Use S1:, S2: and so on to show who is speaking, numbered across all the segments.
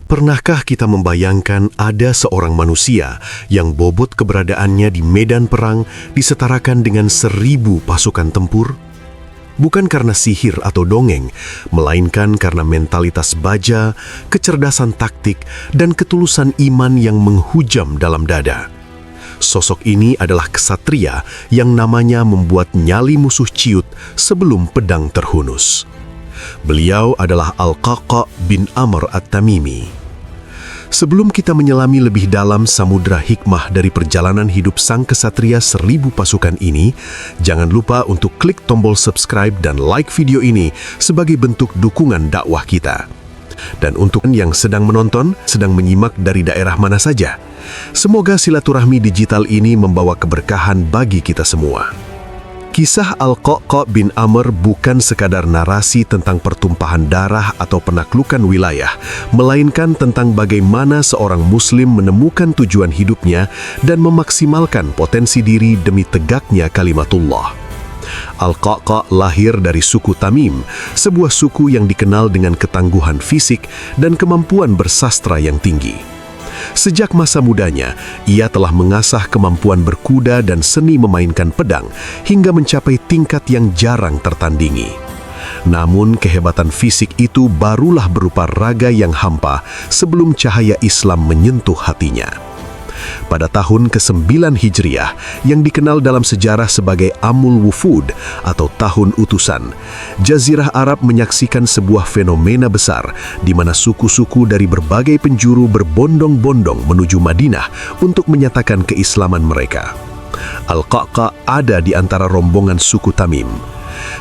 S1: Pernahkah kita membayangkan ada seorang manusia yang bobot keberadaannya di medan perang disetarakan dengan 1000 pasukan tempur? Bukan karena sihir atau dongeng, melainkan karena mentalitas baja, kecerdasan taktik, dan ketulusan iman yang menghujam dalam dada. Sosok ini adalah ksatria yang namanya membuat nyali musuh ciut sebelum pedang terhunus. Beliau adalah Al-Qaqa bin Amr At-Tamimi. Sebelum kita menyelami lebih dalam samudra hikmah dari perjalanan hidup sang ksatria 1000 pasukan ini, jangan lupa untuk klik tombol subscribe dan like video ini sebagai bentuk dukungan dakwah kita. Dan untuk yang sedang menonton, sedang menyimak dari daerah mana saja, semoga silaturahmi digital ini membawa keberkahan bagi kita semua. Kisah Al-Qaqa bin Amr bukan sekadar narasi tentang pertumpahan darah atau penaklukan wilayah, melainkan tentang bagaimana seorang muslim menemukan tujuan hidupnya dan memaksimalkan potensi diri demi tegaknya kalimatullah. Al-Qaqa lahir dari suku Tamim, sebuah suku yang dikenal dengan ketangguhan fisik dan kemampuan bersastra yang tinggi. Sejak masa mudanya, ia telah mengasah kemampuan berkuda dan seni memainkan pedang hingga mencapai tingkat yang jarang tertandingi. Namun kehebatan fisik itu barulah berupa raga yang hampa sebelum cahaya Islam menyentuh hatinya. Pada tahun ke-9 Hijriah, yang dikenal dalam sejarah sebagai Amul Wufud atau Tahun Utusan, Jazirah Arab menyaksikan sebuah fenomena besar di mana suku-suku dari berbagai penjuru berbondong-bondong menuju Madinah untuk menyatakan keislaman mereka. Al-Qaqa ada di antara rombongan suku Tamim.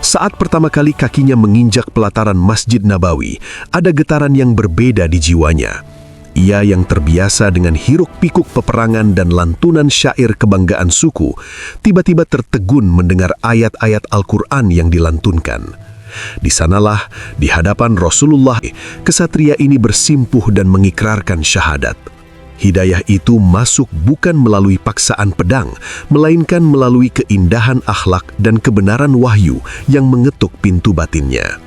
S1: Saat pertama kali kakinya menginjak pelataran Masjid Nabawi, ada getaran yang berbeda di jiwanya. Ia yang terbiasa dengan hiruk-pikuk peperangan dan lantunan syair kebanggaan suku, tiba-tiba tertegun mendengar ayat-ayat Al-Quran yang dilantunkan. Di sanalah, di hadapan Rasulullah, ksatria ini bersimpuh dan mengikrarkan syahadat. Hidayah itu masuk bukan melalui paksaan pedang, melainkan melalui keindahan akhlak dan kebenaran wahyu yang mengetuk pintu batinnya.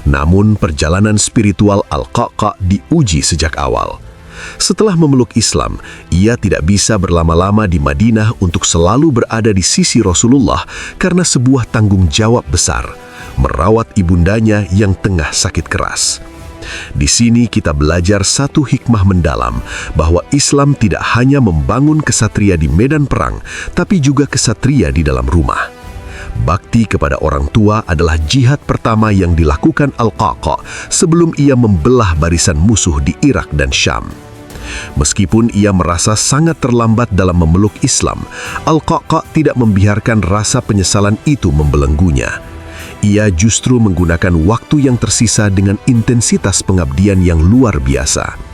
S1: Namun perjalanan spiritual Al-Qaqa diuji sejak awal. Setelah memeluk Islam, ia tidak bisa berlama-lama di Madinah untuk selalu berada di sisi Rasulullah karena sebuah tanggung jawab besar, merawat ibundanya yang tengah sakit keras. Di sini kita belajar satu hikmah mendalam, bahwa Islam tidak hanya membangun ksatria di medan perang, tapi juga ksatria di dalam rumah. Bakti kepada orang tua adalah jihad pertama yang dilakukan Al-Qaqa sebelum ia membelah barisan musuh di Irak dan Syam. Meskipun ia merasa sangat terlambat dalam memeluk Islam, Al-Qaqa tidak membiarkan rasa penyesalan itu membelenggunya. Ia justru menggunakan waktu yang tersisa dengan intensitas pengabdian yang luar biasa.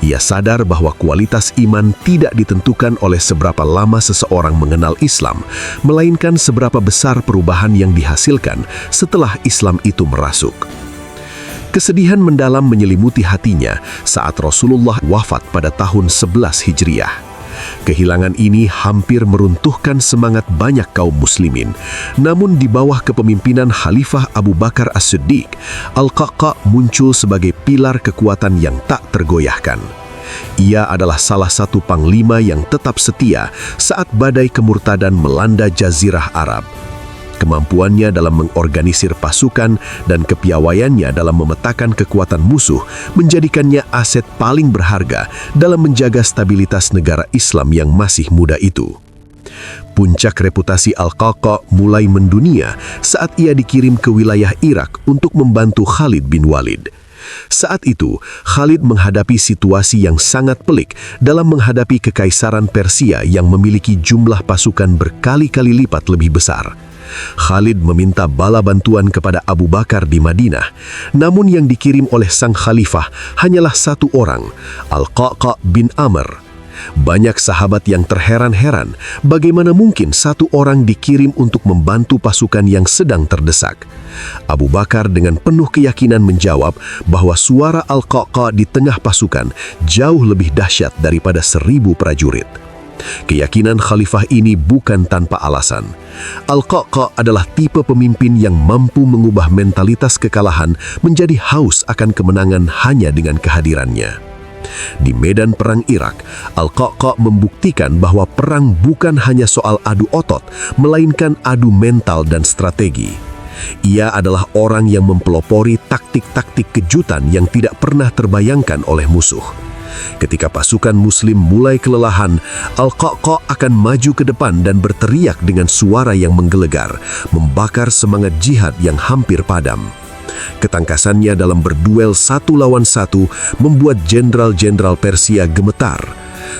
S1: Ia sadar bahwa kualitas iman tidak ditentukan oleh seberapa lama seseorang mengenal Islam, melainkan seberapa besar perubahan yang dihasilkan setelah Islam itu merasuk. Kesedihan mendalam menyelimuti hatinya saat Rasulullah wafat pada tahun 11 Hijriah. Kehilangan ini hampir meruntuhkan semangat banyak kaum muslimin. Namun di bawah kepemimpinan Khalifah Abu Bakar As-Siddiq, Al-Qaqa muncul sebagai pilar kekuatan yang tak tergoyahkan. Ia adalah salah satu panglima yang tetap setia saat badai kemurtadan melanda Jazirah Arab. Kemampuannya dalam mengorganisir pasukan dan kepiawaiannya dalam memetakan kekuatan musuh menjadikannya aset paling berharga dalam menjaga stabilitas negara Islam yang masih muda itu. Puncak reputasi Al-Qaqa mulai mendunia saat ia dikirim ke wilayah Irak untuk membantu Khalid bin Walid. Saat itu, Khalid menghadapi situasi yang sangat pelik dalam menghadapi kekaisaran Persia yang memiliki jumlah pasukan berkali-kali lipat lebih besar. Khalid meminta bala bantuan kepada Abu Bakar di Madinah, namun yang dikirim oleh sang khalifah hanyalah satu orang, Al-Qaqa bin Amr. Banyak sahabat yang terheran-heran bagaimana mungkin satu orang dikirim untuk membantu pasukan yang sedang terdesak. Abu Bakar dengan penuh keyakinan menjawab bahwa suara Al-Qaqa di tengah pasukan jauh lebih dahsyat daripada 1000 prajurit. Keyakinan khalifah ini bukan tanpa alasan. Al-Qaqa adalah tipe pemimpin yang mampu mengubah mentalitas kekalahan menjadi haus akan kemenangan hanya dengan kehadirannya. Di medan perang Irak, Al-Qa'qa' membuktikan bahwa perang bukan hanya soal adu otot, melainkan adu mental dan strategi. Ia adalah orang yang mempelopori taktik-taktik kejutan yang tidak pernah terbayangkan oleh musuh. Ketika pasukan Muslim mulai kelelahan, Al-Qa'qa' akan maju ke depan dan berteriak dengan suara yang menggelegar, membakar semangat jihad yang hampir padam. Ketangkasannya dalam berduel satu lawan satu membuat jenderal-jenderal Persia gemetar.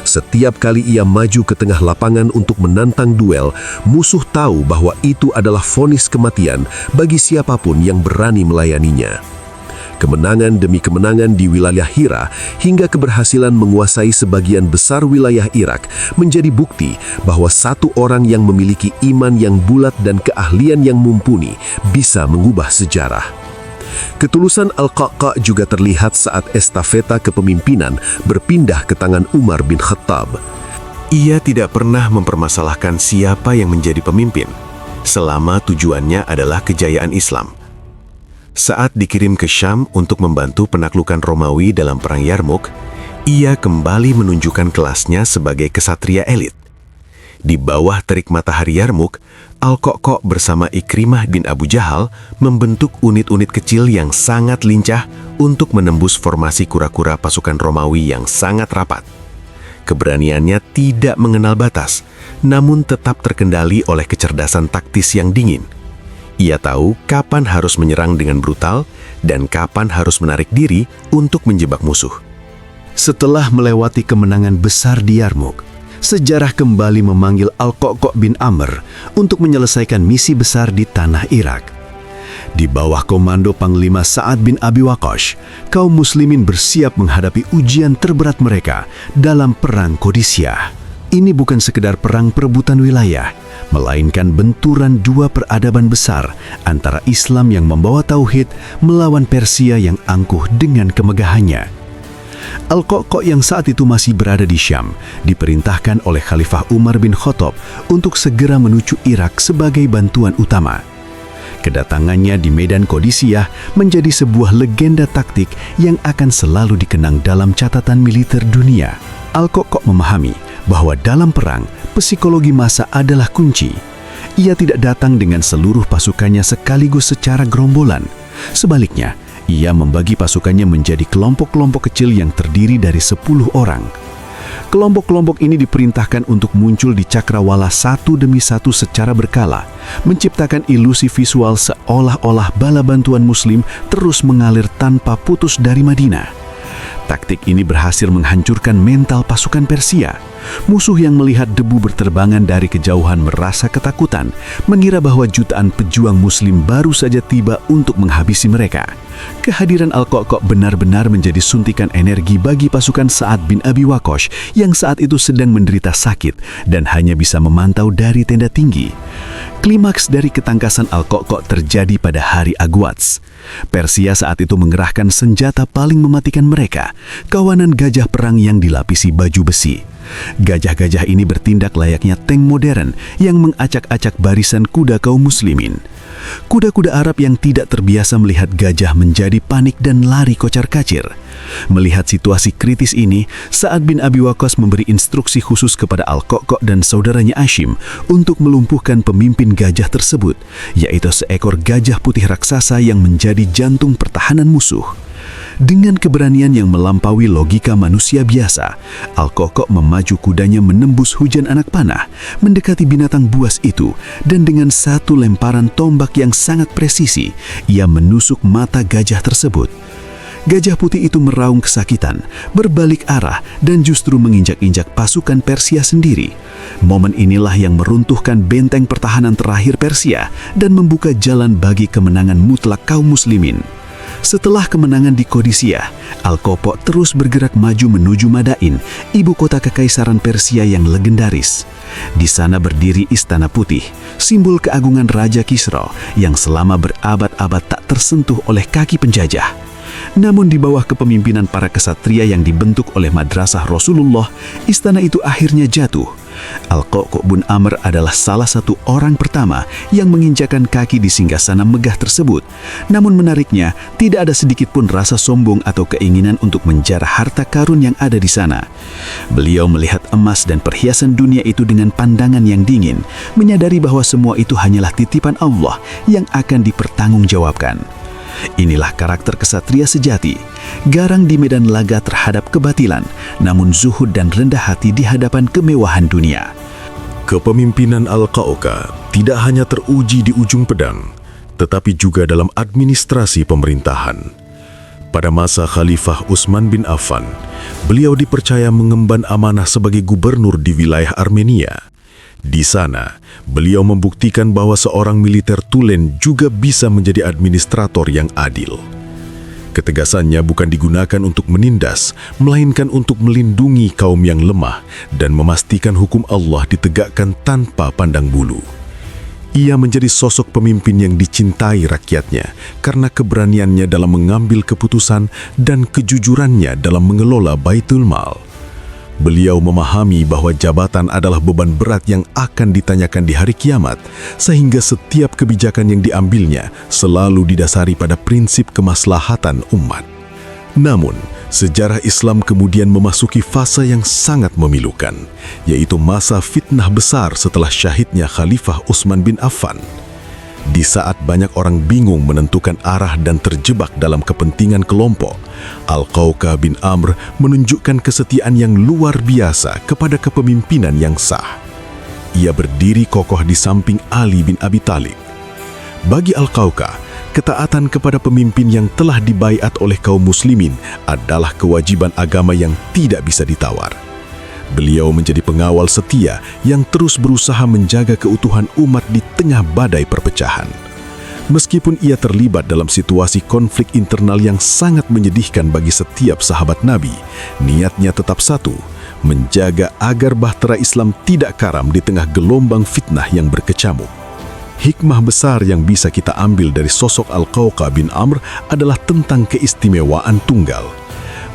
S1: Setiap kali ia maju ke tengah lapangan untuk menantang duel, musuh tahu bahwa itu adalah vonis kematian bagi siapapun yang berani melayaninya. Kemenangan demi kemenangan di wilayah Hira hingga keberhasilan menguasai sebagian besar wilayah Irak menjadi bukti bahwa satu orang yang memiliki iman yang bulat dan keahlian yang mumpuni bisa mengubah sejarah. Ketulusan Al-Qa'qa' juga terlihat saat estafeta kepemimpinan berpindah ke tangan Umar bin Khattab. Ia tidak pernah mempermasalahkan siapa yang menjadi pemimpin, selama tujuannya adalah kejayaan Islam. Saat dikirim ke Syam untuk membantu penaklukan Romawi dalam Perang Yarmuk, ia kembali menunjukkan kelasnya sebagai kesatria elit. Di bawah terik matahari Yarmuk, Al-Qa'qa' bersama Ikrimah bin Abu Jahal membentuk unit-unit kecil yang sangat lincah untuk menembus formasi kura-kura pasukan Romawi yang sangat rapat. Keberaniannya tidak mengenal batas, namun tetap terkendali oleh kecerdasan taktis yang dingin. Ia tahu kapan harus menyerang dengan brutal dan kapan harus menarik diri untuk menjebak musuh. Setelah melewati kemenangan besar di Yarmuk, sejarah kembali memanggil Al-Qa'qa' bin Amr untuk menyelesaikan misi besar di tanah Irak. Di bawah komando Panglima Sa'ad bin Abi Waqqas, kaum muslimin bersiap menghadapi ujian terberat mereka dalam Perang Qadisiyah. Ini bukan sekedar perang perebutan wilayah, melainkan benturan dua peradaban besar antara Islam yang membawa tauhid melawan Persia yang angkuh dengan kemegahannya. Al-Qa'qa' yang saat itu masih berada di Syam diperintahkan oleh Khalifah Umar bin Khattab untuk segera menuju Irak sebagai bantuan utama. Kedatangannya di medan Qadisiyah menjadi sebuah legenda taktik yang akan selalu dikenang dalam catatan militer dunia. Al-Qa'qa' memahami bahwa dalam perang, psikologi massa adalah kunci. Ia tidak datang dengan seluruh pasukannya sekaligus secara gerombolan. Sebaliknya, ia membagi pasukannya menjadi kelompok-kelompok kecil yang terdiri dari 10 orang. Kelompok-kelompok ini diperintahkan untuk muncul di cakrawala satu demi satu secara berkala, menciptakan ilusi visual seolah-olah bala bantuan Muslim terus mengalir tanpa putus dari Madinah. Taktik ini berhasil menghancurkan mental pasukan Persia. Musuh yang melihat debu berterbangan dari kejauhan merasa ketakutan, mengira bahwa jutaan pejuang Muslim baru saja tiba untuk menghabisi mereka. Kehadiran Al-Qa'qa' benar-benar menjadi suntikan energi bagi pasukan Sa'ad bin Abi Waqqas yang saat itu sedang menderita sakit dan hanya bisa memantau dari tenda tinggi. Klimaks dari ketangkasan Al-Qa'qa' terjadi pada hari Agwats. Persia saat itu mengerahkan senjata paling mematikan mereka, kawanan gajah perang yang dilapisi baju besi. Gajah-gajah ini bertindak layaknya tank modern yang mengacak-acak barisan kuda kaum muslimin. Kuda-kuda Arab yang tidak terbiasa melihat gajah menjadi panik dan lari kocar-kacir. Melihat situasi kritis ini, Sa'ad bin Abi Waqqas memberi instruksi khusus kepada Al-Qa'qa' dan saudaranya Hashim untuk melumpuhkan pemimpin gajah tersebut, yaitu seekor gajah putih raksasa yang menjadi jantung pertahanan musuh. Dengan keberanian yang melampaui logika manusia biasa, Al-Qa'qa' memaju kudanya menembus hujan anak panah, mendekati binatang buas itu, dan dengan satu lemparan tombak yang sangat presisi, ia menusuk mata gajah tersebut. Gajah putih itu meraung kesakitan, berbalik arah, dan justru menginjak-injak pasukan Persia sendiri. Momen inilah yang meruntuhkan benteng pertahanan terakhir Persia dan membuka jalan bagi kemenangan mutlak kaum muslimin. Setelah kemenangan di Qadisiyah, Al-Qa'qa' terus bergerak maju menuju Madain, ibu kota kekaisaran Persia yang legendaris. Di sana berdiri Istana Putih, simbol keagungan Raja Kisra yang selama berabad-abad tak tersentuh oleh kaki penjajah. Namun di bawah kepemimpinan para kesatria yang dibentuk oleh madrasah Rasulullah, istana itu akhirnya jatuh.
S2: Al-Qa'qa' bin Amr adalah salah satu orang pertama yang menginjakan kaki di singgasana megah tersebut. Namun menariknya, tidak ada sedikit pun rasa sombong atau keinginan untuk menjarah harta karun yang ada di sana. Beliau melihat emas dan perhiasan dunia itu dengan pandangan yang dingin, menyadari bahwa semua itu hanyalah titipan Allah yang akan dipertanggungjawabkan. Inilah karakter kesatria sejati, garang di medan laga terhadap kebatilan, namun zuhud dan rendah hati di hadapan kemewahan dunia.
S1: Kepemimpinan Al-Qa'qa' tidak hanya teruji di ujung pedang, tetapi juga dalam administrasi pemerintahan. Pada masa Khalifah Utsman bin Affan, beliau dipercaya mengemban amanah sebagai gubernur di wilayah Armenia. Di sana, beliau membuktikan bahwa seorang militer tulen juga bisa menjadi administrator yang adil. Ketegasannya bukan digunakan untuk menindas, melainkan untuk melindungi kaum yang lemah dan memastikan hukum Allah ditegakkan tanpa pandang bulu. Ia menjadi sosok pemimpin yang dicintai rakyatnya karena keberaniannya dalam mengambil keputusan dan kejujurannya dalam mengelola Baitul Mal. Beliau memahami bahwa jabatan adalah beban berat yang akan ditanyakan di hari kiamat, sehingga setiap kebijakan yang diambilnya selalu didasari pada prinsip kemaslahatan umat. Namun, sejarah Islam kemudian memasuki fase yang sangat memilukan, yaitu masa fitnah besar setelah syahidnya Khalifah Utsman bin Affan. Di saat banyak orang bingung menentukan arah dan terjebak dalam kepentingan kelompok, Al-Qa'qa' bin Amr menunjukkan kesetiaan yang luar biasa kepada kepemimpinan yang sah. Ia berdiri kokoh di samping Ali bin Abi Thalib. Bagi Al-Qa'qa', ketaatan kepada pemimpin yang telah dibaiat oleh kaum muslimin adalah kewajiban agama yang tidak bisa ditawar. Beliau menjadi pengawal setia yang terus berusaha menjaga keutuhan umat di tengah badai perpecahan. Meskipun ia terlibat dalam situasi konflik internal yang sangat menyedihkan bagi setiap sahabat Nabi, niatnya tetap satu, menjaga agar bahtera Islam tidak karam di tengah gelombang fitnah yang berkecamuk. Hikmah besar yang bisa kita ambil dari sosok Al-Qa'qa' bin Amr adalah tentang keistimewaan tunggal.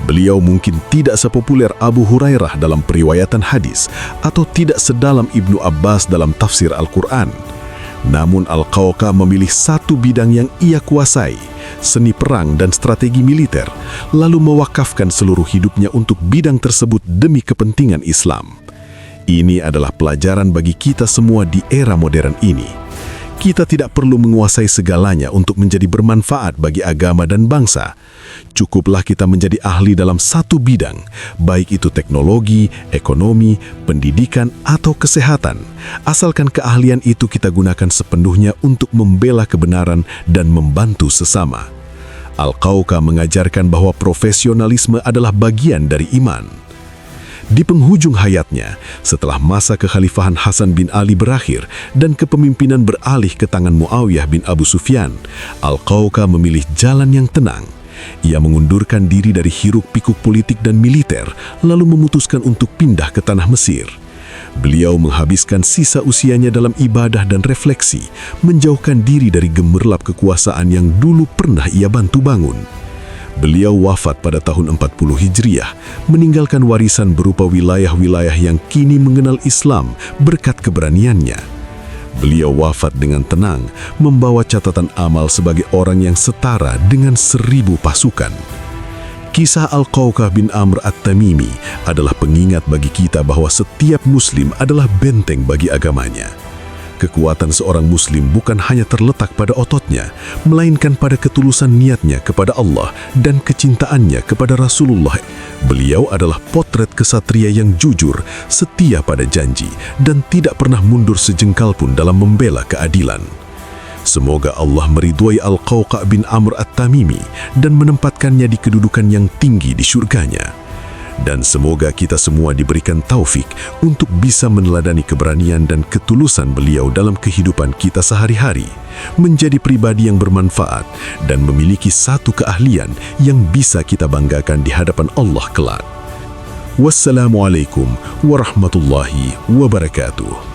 S1: Beliau mungkin tidak sepopuler Abu Hurairah dalam periwayatan hadis atau tidak sedalam Ibnu Abbas dalam tafsir Al-Quran. Namun Al-Qa'qa' memilih satu bidang yang ia kuasai, seni perang dan strategi militer, lalu mewakafkan seluruh hidupnya untuk bidang tersebut demi kepentingan Islam. Ini adalah pelajaran bagi kita semua di era modern ini. Kita tidak perlu menguasai segalanya untuk menjadi bermanfaat bagi agama dan bangsa. Cukuplah kita menjadi ahli dalam satu bidang, baik itu teknologi, ekonomi, pendidikan, atau kesehatan. Asalkan keahlian itu kita gunakan sepenuhnya untuk membela kebenaran dan membantu sesama. Al-Qa'qa' mengajarkan bahwa profesionalisme adalah bagian dari iman. Di penghujung hayatnya, setelah masa kekhalifahan Hasan bin Ali berakhir dan kepemimpinan beralih ke tangan Muawiyah bin Abu Sufyan, Al-Qa'qa' memilih jalan yang tenang. Ia mengundurkan diri dari hiruk-pikuk politik dan militer, lalu memutuskan untuk pindah ke tanah Mesir. Beliau menghabiskan sisa usianya dalam ibadah dan refleksi, menjauhkan diri dari gemerlap kekuasaan yang dulu pernah ia bantu bangun. Beliau wafat pada tahun 40 Hijriah, meninggalkan warisan berupa wilayah-wilayah yang kini mengenal Islam berkat keberaniannya. Beliau wafat dengan tenang, membawa catatan amal sebagai orang yang setara dengan 1000 pasukan. Kisah Al-Qa'qa' bin Amr At-Tamimi adalah pengingat bagi kita bahwa setiap Muslim adalah benteng bagi agamanya. Kekuatan seorang Muslim bukan hanya terletak pada ototnya, melainkan pada ketulusan niatnya kepada Allah dan kecintaannya kepada Rasulullah. Beliau adalah potret kesatria yang jujur, setia pada janji, dan tidak pernah mundur sejengkal pun dalam membela keadilan. Semoga Allah meridhoi Al-Qa'qa' bin Amr At-Tamimi dan menempatkannya di kedudukan yang tinggi di syurganya. Dan semoga kita semua diberikan taufik untuk bisa meneladani keberanian dan ketulusan beliau dalam kehidupan kita sehari-hari, menjadi pribadi yang bermanfaat dan memiliki satu keahlian yang bisa kita banggakan di hadapan Allah kelak. Wassalamualaikum warahmatullahi wabarakatuh.